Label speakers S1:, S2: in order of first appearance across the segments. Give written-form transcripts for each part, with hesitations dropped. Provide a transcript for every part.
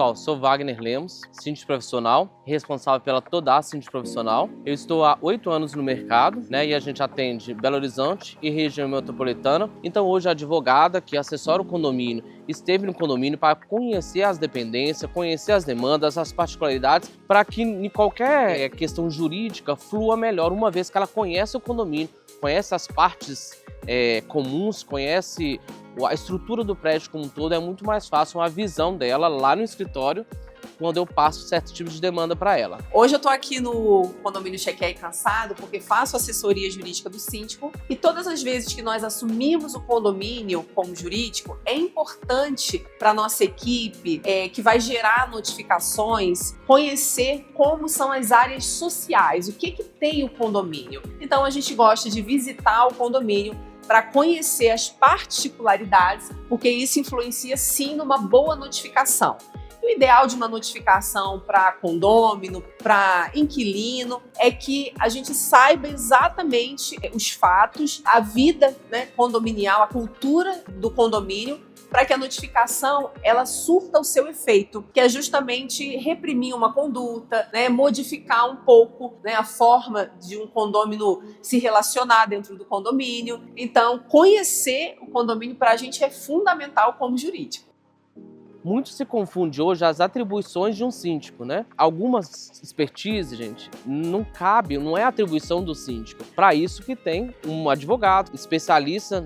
S1: pessoal, sou Wagner Lemos, síndico profissional, responsável pela Todá Síndico Profissional. Eu estou há 8 anos no mercado, e a gente atende Belo Horizonte e região metropolitana. Então hoje a advogada que assessora o condomínio esteve no condomínio para conhecer as dependências, conhecer as demandas, as particularidades, para que em qualquer questão jurídica flua melhor, uma vez que ela conhece o condomínio, conhece as partes comuns, conhece a estrutura do prédio como um todo. É muito mais fácil uma visão dela lá no escritório quando eu passo certos tipos de demanda para ela.
S2: Hoje eu estou aqui no condomínio Chequeia e Cansado porque faço assessoria jurídica do síndico e todas as vezes que nós assumimos o condomínio como jurídico, é importante para a nossa equipe que vai gerar notificações, conhecer como são as áreas sociais, o que tem o condomínio. Então a gente gosta de visitar o condomínio para conhecer as particularidades, porque isso influencia sim numa boa notificação. O ideal de uma notificação para condômino, para inquilino, é que a gente saiba exatamente os fatos, a vida condominial, a cultura do condomínio, para que a notificação ela surta o seu efeito, que é justamente reprimir uma conduta, modificar um pouco a forma de um condômino se relacionar dentro do condomínio. Então, conhecer o condomínio para a gente é fundamental como jurídico.
S1: Muito se confunde hoje as atribuições de um síndico, Algumas expertise, gente, não cabe, não é atribuição do síndico. Para isso que tem um advogado, especialista,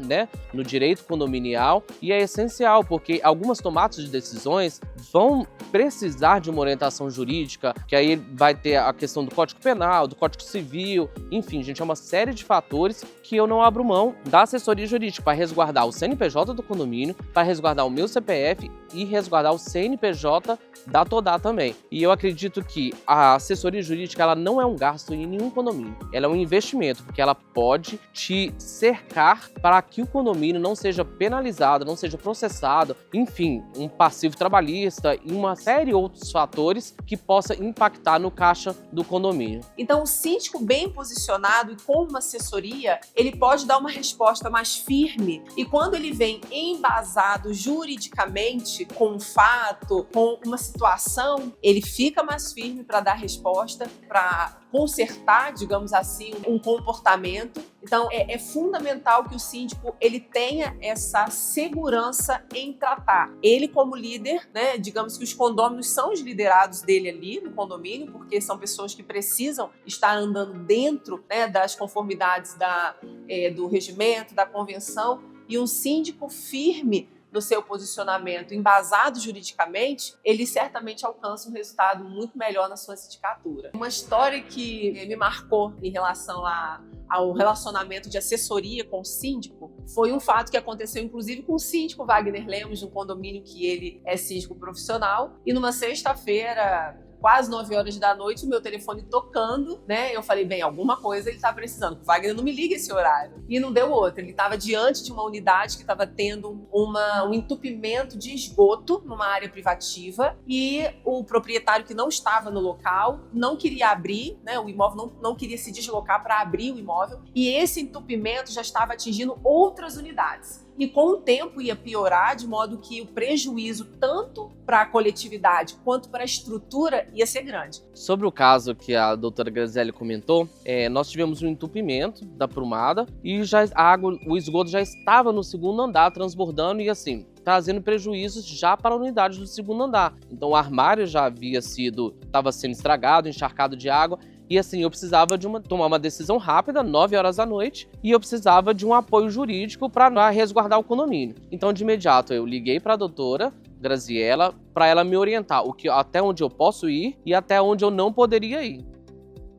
S1: no direito condominial, e é essencial, porque algumas tomadas de decisões vão precisar de uma orientação jurídica, que aí vai ter a questão do Código Penal, do Código Civil, enfim, gente, é uma série de fatores que eu não abro mão da assessoria jurídica para resguardar o CNPJ do condomínio, para resguardar o meu CPF e resguardar o CNPJ da Todá também. E eu acredito que a assessoria jurídica ela não é um gasto em nenhum condomínio, ela é um investimento, porque ela pode te cercar para que o condomínio não seja penalizado, não seja processado, enfim, um passivo trabalhista e uma série de outros fatores que possa impactar no caixa do condomínio.
S2: Então, o síndico bem posicionado e com uma assessoria, ele pode dar uma resposta mais firme, e quando ele vem embasado juridicamente com um fato, com uma situação, ele fica mais firme para dar resposta, para consertar, digamos assim, um comportamento. Então, é fundamental que o síndico ele tenha essa segurança em tratar. Ele como líder, digamos que os condôminos são os liderados dele ali no condomínio, porque são pessoas que precisam estar andando dentro das conformidades do regimento, da convenção, e um síndico firme no seu posicionamento, embasado juridicamente, ele certamente alcança um resultado muito melhor na sua sindicatura. Uma história que me marcou em relação ao relacionamento de assessoria com o síndico foi um fato que aconteceu inclusive com o síndico Wagner Lemos, no condomínio que ele é síndico profissional, e numa sexta-feira, quase 9 horas da noite, o meu telefone tocando, Eu falei, bem, alguma coisa ele tá precisando. O Wagner não me liga esse horário. E não deu outra. Ele estava diante de uma unidade que estava tendo um entupimento de esgoto numa área privativa, e o proprietário que não estava no local não queria abrir, o imóvel não queria se deslocar para abrir o imóvel, e esse entupimento já estava atingindo outras unidades. E com o tempo ia piorar, de modo que o prejuízo tanto para a coletividade quanto para a estrutura ia ser grande.
S1: Sobre o caso que a doutora Graziele comentou, nós tivemos um entupimento da prumada e o esgoto já estava no segundo andar transbordando e assim, trazendo prejuízos já para a unidade do segundo andar. Então o armário já estava sendo estragado, encharcado de água. E assim, eu precisava tomar uma decisão rápida, 9 horas da noite, e eu precisava de um apoio jurídico para resguardar o condomínio. Então, de imediato, eu liguei para a doutora Graziela para ela me orientar até onde eu posso ir e até onde eu não poderia ir.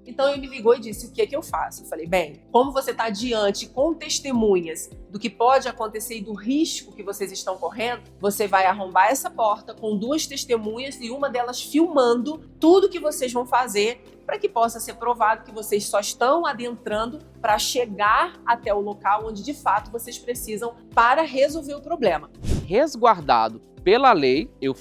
S2: Então ele me ligou e disse, o que eu faço? Eu falei, bem, como você está diante com testemunhas do que pode acontecer e do risco que vocês estão correndo, você vai arrombar essa porta com 2 testemunhas e uma delas filmando tudo que vocês vão fazer para que possa ser provado que vocês só estão adentrando para chegar até o local onde de fato vocês precisam para resolver o problema.
S1: Resguardado pela lei, eu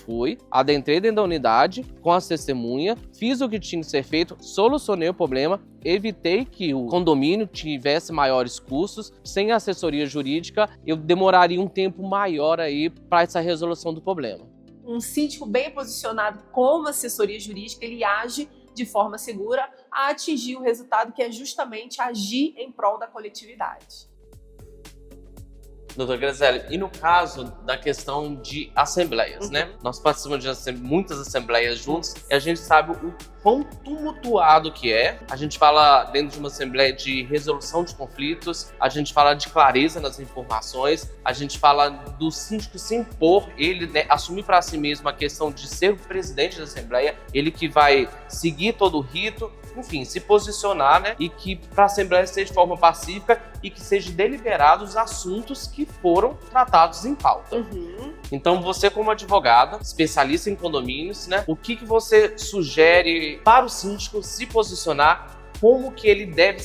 S1: adentrei dentro da unidade com as testemunhas, fiz o que tinha que ser feito, solucionei o problema, evitei que o condomínio tivesse maiores custos. Sem assessoria jurídica, eu demoraria um tempo maior aí para essa resolução do problema.
S2: um síndico bem posicionado com uma assessoria jurídica, ele age de forma segura a atingir o resultado que é justamente agir em prol da coletividade.
S1: Doutor Graziele, e no caso da questão de assembleias, né? Nós participamos de muitas assembleias juntos e a gente sabe o quão tumultuado que é. A gente fala dentro de uma assembleia de resolução de conflitos, a gente fala de clareza nas informações, a gente fala do síndico se impor, ele, né, assumir para si mesmo a questão de ser o presidente da assembleia, ele que vai seguir todo o rito, enfim, se posicionar, né? E que para a assembleia seja de forma pacífica e que seja deliberados os assuntos que foram tratados em pauta. Então, você como advogada, especialista em condomínios, né? O que você sugere para o síndico se posicionar, como que ele deve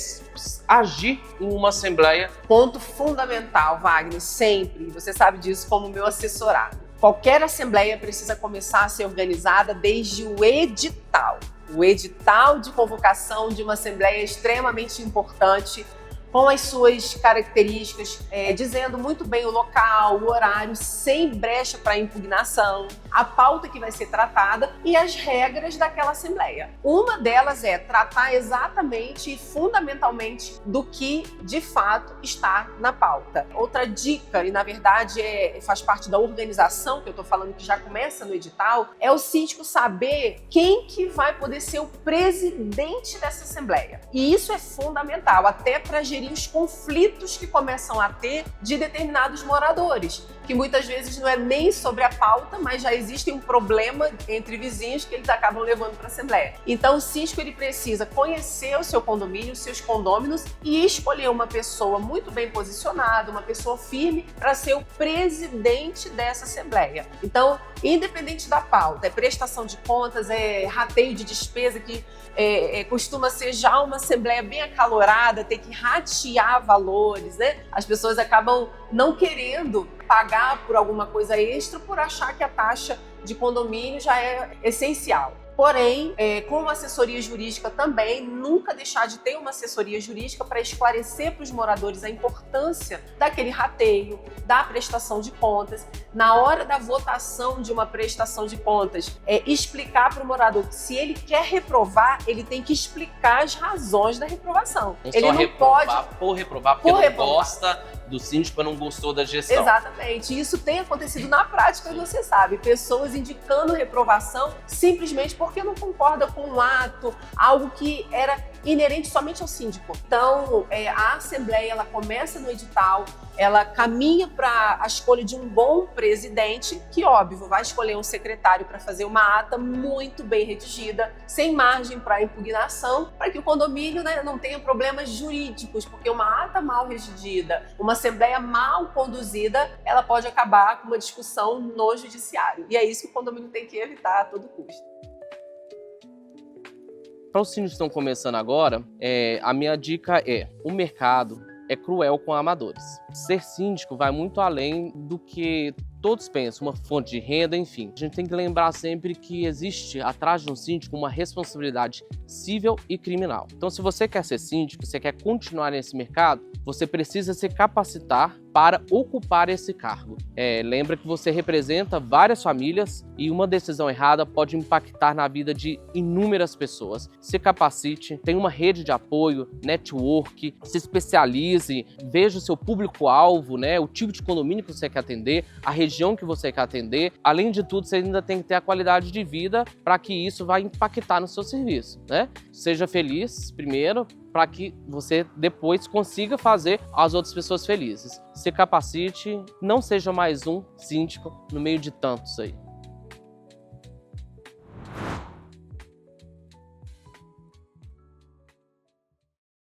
S1: agir em uma assembleia?
S2: Ponto fundamental, Wagner, sempre, você sabe disso como meu assessorado. Qualquer assembleia precisa começar a ser organizada desde o edital. O edital de convocação de uma assembleia é extremamente importante, com as suas características, dizendo muito bem o local, o horário, sem brecha para impugnação, a pauta que vai ser tratada e as regras daquela assembleia. Uma delas é tratar exatamente e fundamentalmente do que de fato está na pauta. Outra dica, e na verdade faz parte da organização que eu estou falando, que já começa no edital, é o síndico saber quem que vai poder ser o presidente dessa assembleia. E isso é fundamental, até para gerir os conflitos que começam a ter de determinados moradores, que muitas vezes não é nem sobre a pauta, mas já existe um problema entre vizinhos que eles acabam levando para a assembleia. Então o síndico ele precisa conhecer o seu condomínio, os seus condôminos e escolher uma pessoa muito bem posicionada, uma pessoa firme para ser o presidente dessa assembleia. Então, independente da pauta, é prestação de contas, é rateio de despesa, que costuma ser já uma assembleia bem acalorada, ter que ratear valores, né? As pessoas acabam não querendo pagar por alguma coisa extra por achar que a taxa de condomínio já é essencial. Porém, com uma assessoria jurídica também, nunca deixar de ter uma assessoria jurídica para esclarecer para os moradores a importância daquele rateio, da prestação de contas. Na hora da votação de uma prestação de contas, explicar para o morador que se ele quer reprovar, ele tem que explicar as razões da reprovação.
S1: Ele não pode por reprovar, porque não gosta do síndico, não gostou da gestão.
S2: Exatamente. Isso tem acontecido na prática, você sabe. Pessoas indicando reprovação simplesmente porque não concorda com um ato, algo que era inerente somente ao síndico. Então, a assembleia ela começa no edital, ela caminha para a escolha de um bom presidente, que, óbvio, vai escolher um secretário para fazer uma ata muito bem redigida, sem margem para impugnação, para que o condomínio, né, não tenha problemas jurídicos, porque uma ata mal redigida, uma assembleia mal conduzida, ela pode acabar com uma discussão no judiciário. E é isso que o condomínio tem que evitar a todo custo.
S1: Para os síndicos que estão começando agora, a minha dica o mercado é cruel com amadores. Ser síndico vai muito além do que todos pensam, uma fonte de renda, enfim. A gente tem que lembrar sempre que existe atrás de um síndico uma responsabilidade civil e criminal. Então, se você quer ser síndico, você quer continuar nesse mercado, você precisa se capacitar para ocupar esse cargo. Lembra que você representa várias famílias e uma decisão errada pode impactar na vida de inúmeras pessoas. Se capacite, tenha uma rede de apoio, network, se especialize, veja o seu público-alvo, né, o tipo de condomínio que você quer atender, a região que você quer atender. Além de tudo, você ainda tem que ter a qualidade de vida para que isso vai impactar no seu serviço, né? Seja feliz primeiro, para que você depois consiga fazer as outras pessoas felizes. Se capacite, não seja mais um síndico no meio de tantos aí.